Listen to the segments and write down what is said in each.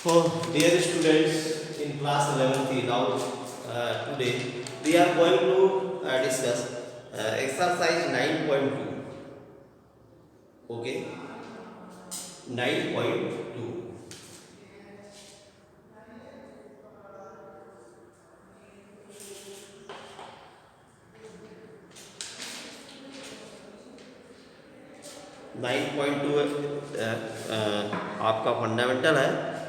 So, dear students in class 11th, now today we are going to discuss exercise 9.2. Okay, 9.2. 9.2 आपका fundamental है.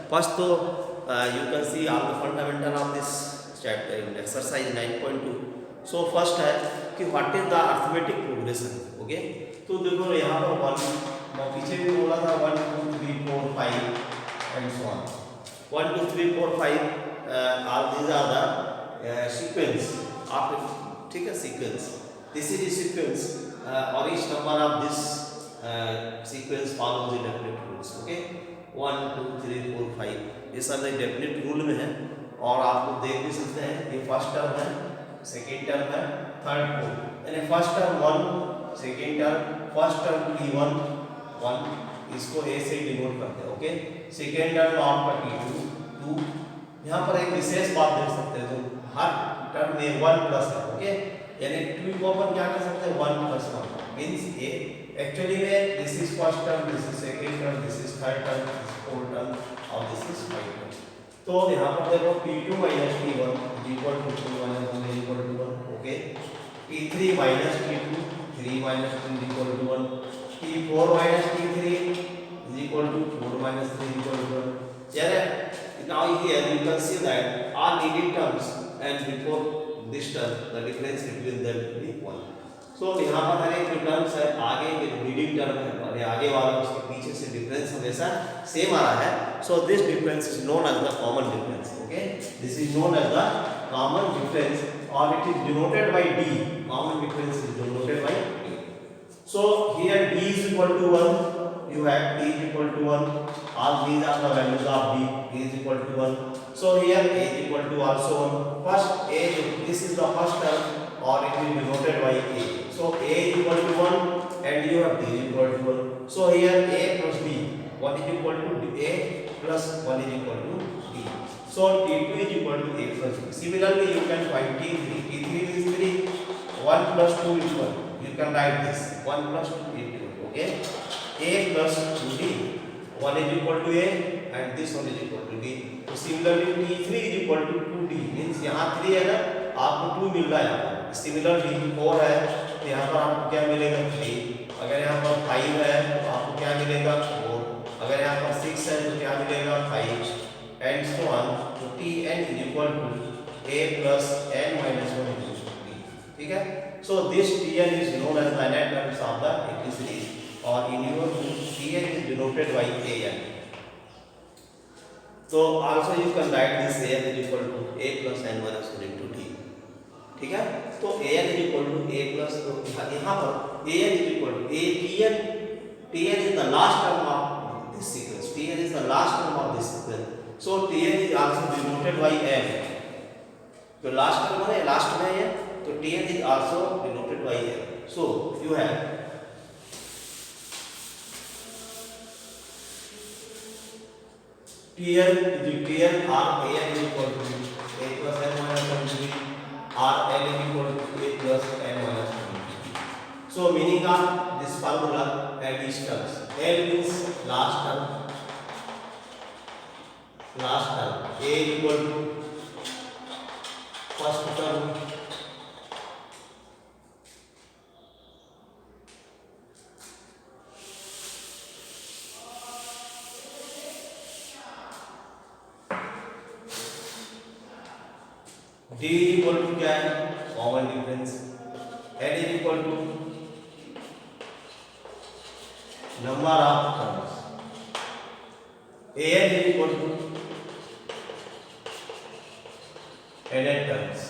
First तो you can see all the fundamental of this chapter exercise 9.2. So first है कि what is the arithmetic progression. Okay, तो देखो यहाँ पर one पीछे भी बोला था 1 2 3 4 5 and so on. 1 2 3 4 5 all these are the sequence of, ठीक है, सीक्वेंस. दिस इज सीक्वेंस और each number of this sequence follows the definite rules. Okay, 1 2 3 4 5 ये सब एक डेफिनेट रूल में है और आप लोग देख भी सकते हैं. ये फर्स्ट टर्म है, सेकेंड टर्म है, थर्ड टर्म. यानी first term 1, second term, first term T1 1, इसको A से डिनोट करते हैं. ओके, सेकेंड टर्म आपका T2 2. यहाँ पर एक विशेष बात देख सकते हैं, तो हर टर्म में 1 प्लस है. ओके, यानी 2 को अपन क्या कर सकते हैं 1 प्लस 1 मीन्स A. एक्चुअली में this is first term, this is second term, this is third term, this is fourth term और दिस इज फाइव टर्म. तो यहाँ पर देखो P2 minus T1 is equal to 2 minus 1 is equal to 1. Okay, P3 minus T2 3 minus 2 is equal to 1. P4 minus T3 is equal to 4 minus 3 is equal to 1. Yeah, now here you can see that all leading terms and before this term the difference between them will be 1. सो यहाँ पर हर एक जो terms है आगे के leading term है और ये आगे वाला उसके पीछे से डिफरेंस हमेशा सेम आ रहा है. So this difference is known as the common difference. Okay, this is known as the common difference और it is denoted by D. Common difference is denoted by D. So here D is equal to 1, you have D is equal to 1, all these are the values of D. D is equal to 1. So here A is equal to also 1. First A, this is the first term or it will be denoted by A. So A is equal to 1 and you have D is equal to 1. So here A plus D, 1 is equal to A plus 1 is equal to D. So T2 is equal to A plus D. Similarly, you can find T3. T3 is 3. 1 plus 2 is 1. You can write this. 1 plus 2 is 2. Okay. A plus 2D. 1 is equal to A and this one is equal to D. So similarly, T3 is equal to 2D. Means यहाँ 3 है ना, आपको 2 मिल रहा है यहाँ पर. Similarly 4 है तो यहाँ पर आपको क्या मिलेगा 3. अगर यहाँ पर 5 है तो आपको क्या मिलेगा 4. अगर यहाँ पर 6 है तो क्या मिलेगा 5 एंड सो ऑन. तो Tn is equal to A plus n minus 1 is equal to D. ठीक है. So this Tn is known as the net terms of the AT series और in your book Tn is denoted by An. So also you can write this An is equal to A plus n minus 1 into D. ठीक है. तो An is equal to A plus, तो यहाँ पर An is equal to A. Tn is the last term of this sequence. Tn is the last term of this sequence. So Tn is also denoted by n. तो last term है, last में है, तो Tn is also denoted by n. So you have Tn or An is equal to A plus n minus 1 to D. or L is equal to A plus n minus 1. So meaning of this formula at each terms. L means last term. Last term. A is equal to first term. D is equal to क्या है common difference. N is equal to number of terms. An is equal to added terms.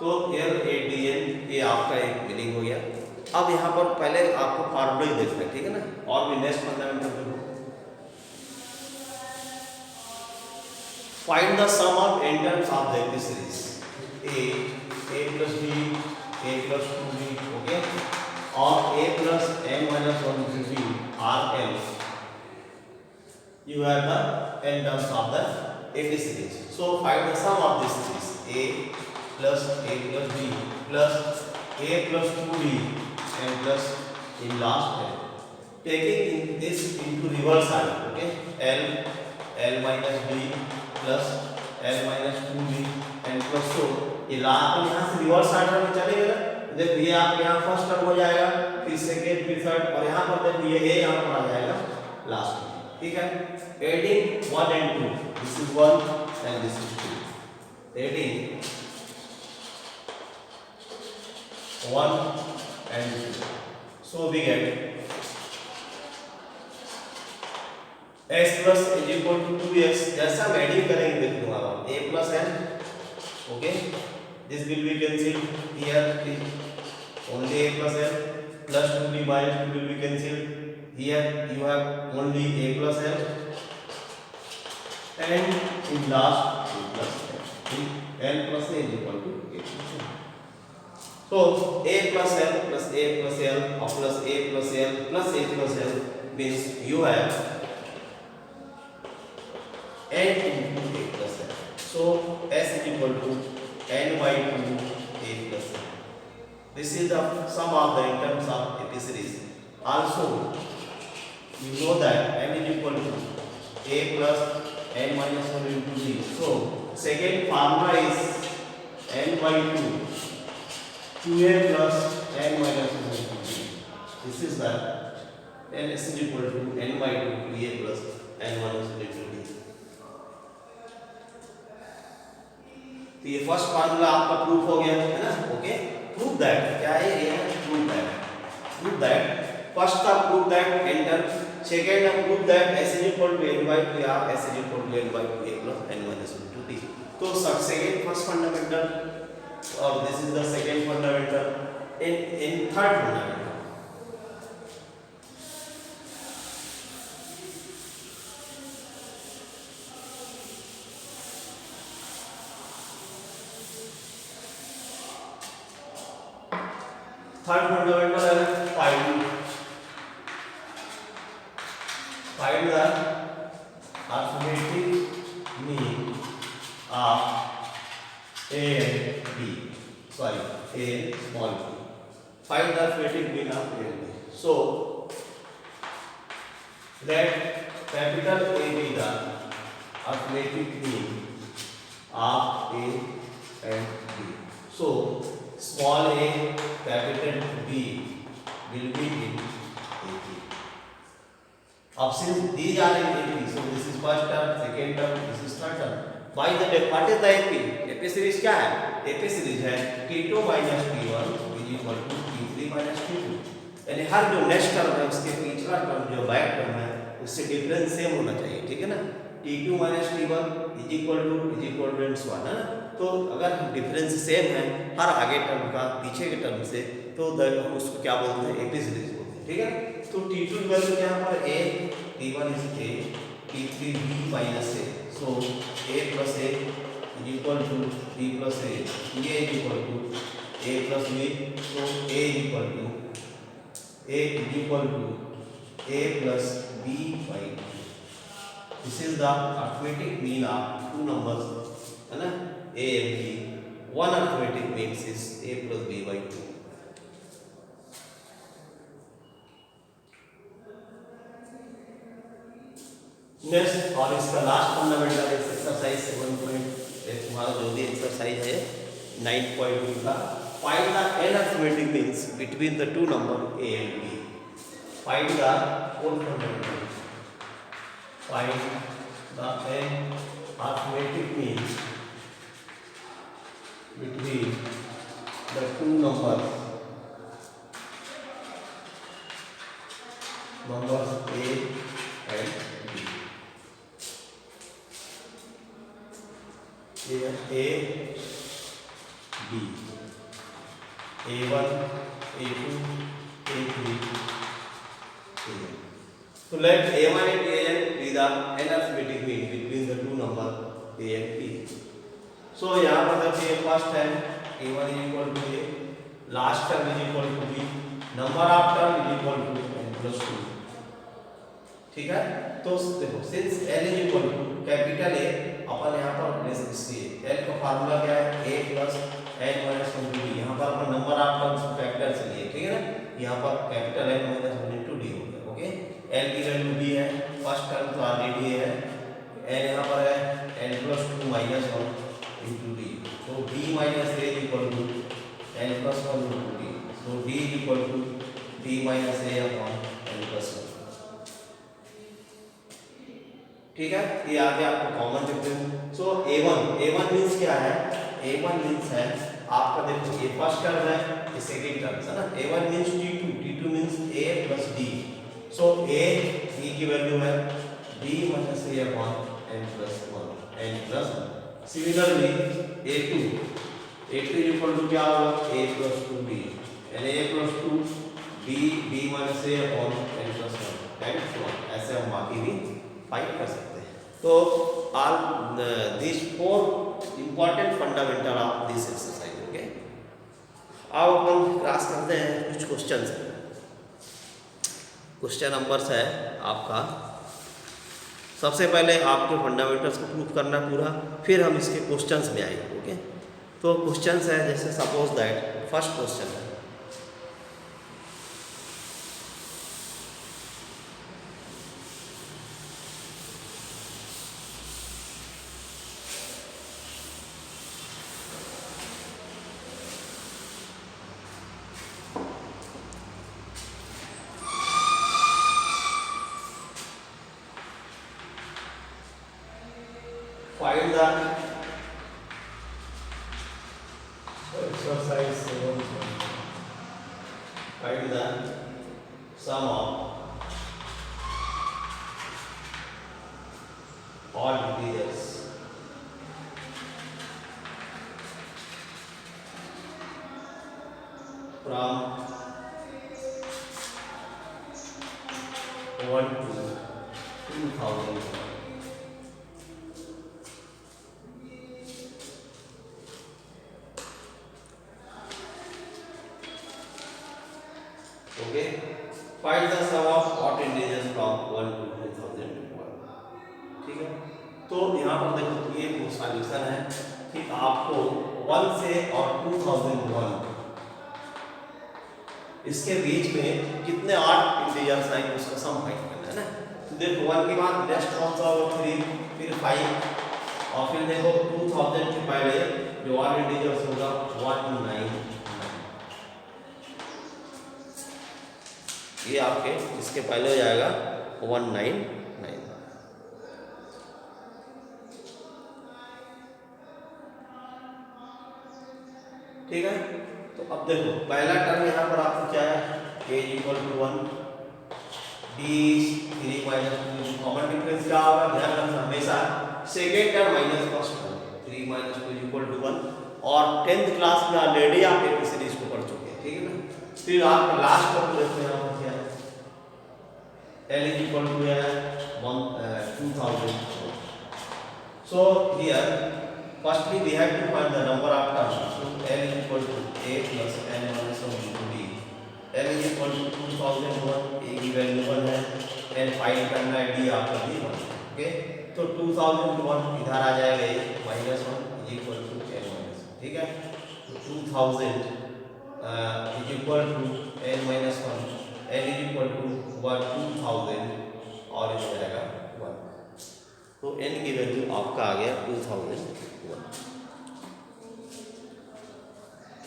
तो here ADN ये आपका एक meaning हो गया. अब यहाँ पर पहले आपको फार्मूला ही देखना है, ठीक है ना, और भी नेक्स्ट फंडामेंटल देखो. Find the sum of n terms of the series A plus B, A plus 2B, minus 1 this is b r l. You have the n terms of the AP series. So find the sum of this series a plus b plus a plus 2b and plus in last n. Taking this into reverse order, okay? L minus b plus L minus 2b and plus so ये last यहाँ से reverse order में चलेगा ना, देखो ये आप यहाँ फर्स्ट टर्म हो जाएगा, फिर सेकेंड, फिर थर्ड, और यहाँ पर देखो ये a यहाँ पर आ जाएगा लास्ट में, ठीक है? Adding 1 and 2, this is 1 and this is 2, adding 1 and 2, so we get x plus is equal to 2x. जैसा हम एडिंग करेंगे देख लो आप a plus n, okay, this will be cancelled here, only a plus n plus 2b minus 2 will be cancelled here, you have only a plus n and in last a plus n, n plus a is equal to a plus n. So a plus l plus a plus l or plus a plus l plus a plus l means you have n into a plus n. So s is equal to n by 2 a plus n. This is the sum of the terms of AP series. Also, you know that n is equal to a plus n minus 1 into b. So second formula is n by 2 2a plus n minus 1 into b. This is the n is equal to n by 2 2a plus n minus 1 into b. तो ये first formula आपका proof हो गया है ना, okay? Prove that क्या है ये, प्रूव दैट फर्स्ट का प्रूव दैट एंटर, सेकंड का prove that s is equal to n by 2 या s is equal to n by 2a plus n minus 1 into b. तो सेकंड फर्स्ट फंडामेंटल और this is the second fundamental in third fundamental. Third fundamental है find the arithmetic mean of a and b. Sorry, a small b. Find the arithmetic mean of a and b. So let capital A be the arithmetic mean of a and b. So small a capital B will be in AP. Options these are in AP. So this is first term, second term, this is third term. By the way, what is the AP? AP series क्या है? AP series है T2 minus T1 is equal to T3 minus T2. यानी हर जो next term है उसके पिछला term जो back term है उससे डिफरेंस सेम होना चाहिए, ठीक है ना? T2 minus T1 is equal to and so on, है ना? तो अगर डिफरेंस सेम है हर आगे टर्म का पीछे के टर्म से, तो हम उसको क्या बोलते हैं? एपी सीरीज बोलते हैं, ठीक है? तो T2 वैल्यू यहाँ पर a, T1 is a, T3 b minus a. So a plus a is equal to b plus a. ये is equal to a plus b. So a is equal to a plus b by 2. This is the arithmetic mean of two numbers, है ना? A and B. One arithmetic means is a plus b by 2. Next और इसका last fundamental exercise 7. तुम्हारा जो भी exercise है 9.2 का, find the n arithmetic means between the two number a and b. Find the fourth fundamental. Find the n arithmetic means between the two numbers a and b. Here a, b, a1, a2, a3, a n. So let a1 and an be the n arithmetic mean between the two number a and b. So यहाँ पर देखिए first है a1 is equal to a, last term is equal to b, number of term is equal to n. Plus 2। ठीक है, तो देखो since L is equal to capital A, अपन यहाँ पर ले सकते हैं L का फार्मूला क्या है, A प्लस N माइनस 1 यहाँ पर अपन नंबर ऑफ टर्म्स फैक्टर से लिए, ठीक है ना, यहाँ पर capital N minus 1 into D हो गया। ओके, L की वैल्यू B है, फर्स्ट टर्म तो ऑलरेडी है, N यहाँ पर है N plus 2 minus 1 into D, तो D minus A is equal to N plus 1 into D, so D is equal to D minus A upon N plus 1। ठीक है, ये आगे आपको कॉमन देखते हैं। सो A1 मींस क्या है, A1 मींस है आपका, देखो ये फर्स्ट टर्म है, ये सेकंड टर्म है ना, A1 means T2 means A plus D, so A की वैल्यू है D minus A upon N plus 1। Similarly A2 is equal to क्या होगा, A plus 2B, यानी A plus 2 D minus A upon N plus 1 and so on, ऐसे हम बाकी भी find कर सकते हैं। तो all this 4 important fundamental of this exercise. Okay, अब अपन क्लास करते हैं कुछ क्वेश्चंस। क्वेश्चन नंबर्स है आपका, सबसे पहले आपके फंडामेंटल्स को प्रूव करना पूरा, फिर हम इसके क्वेश्चंस में आएंगे। ओके, तो क्वेश्चंस है जैसे सपोज दैट फर्स्ट क्वेश्चन है, find the exercise 7, find the sum of odd integers from 1 to 2000। Okay, find the sum of odd integers from 1 to 2001। ठीक है, तो यहाँ पर देखो ये वो सॉल्यूशन है कि आपको 1 से और 2001 इसके बीच में कितने ऑड इंटीजर्स आएंगे उसका सम फाइंड करना है ना। तो देखो 1 के बाद नेक्स्ट कौन सा होगा 3, फिर 5 और फिर देखो 2000 के पहले जो ऑड इंटीजर्स होगा 199, ये आपके इसके पहले हो जाएगा 199। ठीक है, तो अब देखो पहला टर्म यहाँ पर आपको क्या है, A equal to 1, D 3 minus 2, common difference क्या होगा, ध्यान रखना हमेशा second term minus first term, 3 minus 2 equal to 1, और 10th क्लास में ऑलरेडी आप एक सीरीज को पढ़ चुके हैं। ठीक है ना, फिर आप लास्ट टर्म देखते हैं यहाँ क्या है, L is equal to 2000। So here firstly we have to find the number of terms, so L is equal to A plus N minus 1 into D। L is equal to 2001, A की value 1 है, N find करना है, D आपका भी 1। Okay, तो 2001 इधर आ जाएगा ये -1 इक्वल टू N minus 1। ठीक है, तो 2000 is equal to N minus 1, N is equal to 2000 और इधर जाएगा 1, तो N की वैल्यू आपका आ गया 2001।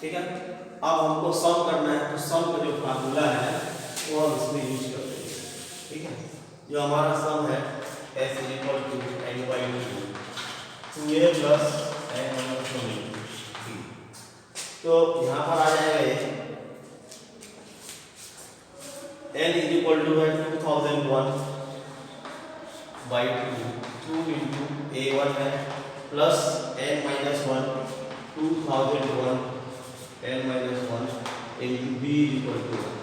ठीक है, अब हमको सम करना है, तो सम का जो फार्मूला है वो हम इसमें यूज करते हैं। ठीक है, जो हमारा सम है S is equal to N/2 2A plus N minus 1 into D। तो यहाँ पर आ जाएगा ये N is equal to 2001 by 2 into A1 है plus N minus 1 2001 N minus 1 into B is equal to 1।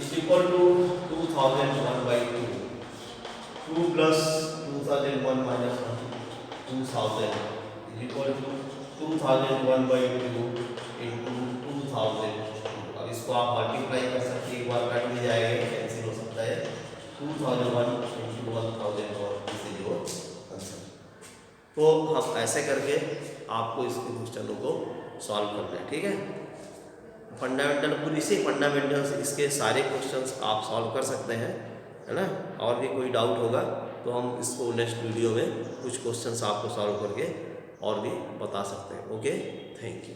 is equal to 2001 by 2 plus 2001 minus 1 2000 is equal to 2001/2 into 2000। अब इसको आप multiply कर सकते हैं, एक बार कट भी जाएगा, कैंसिल हो सकता है। 2001 इंटू 1000 और दिस इज योर आंसर। तो हम ऐसे करके आपको इसके क्वेश्चनों को सॉल्व करना है, ठीक है। फंडामेंटल पूरी से फंडामेंटल्स इसके सारे क्वेश्चंस आप सॉल्व कर सकते हैं, है ना। और भी कोई डाउट होगा तो हम इसको नेक्स्ट वीडियो में कुछ क्वेश्चंस आपको सॉल्व करके और भी बता सकते हैं। Okay, thank you.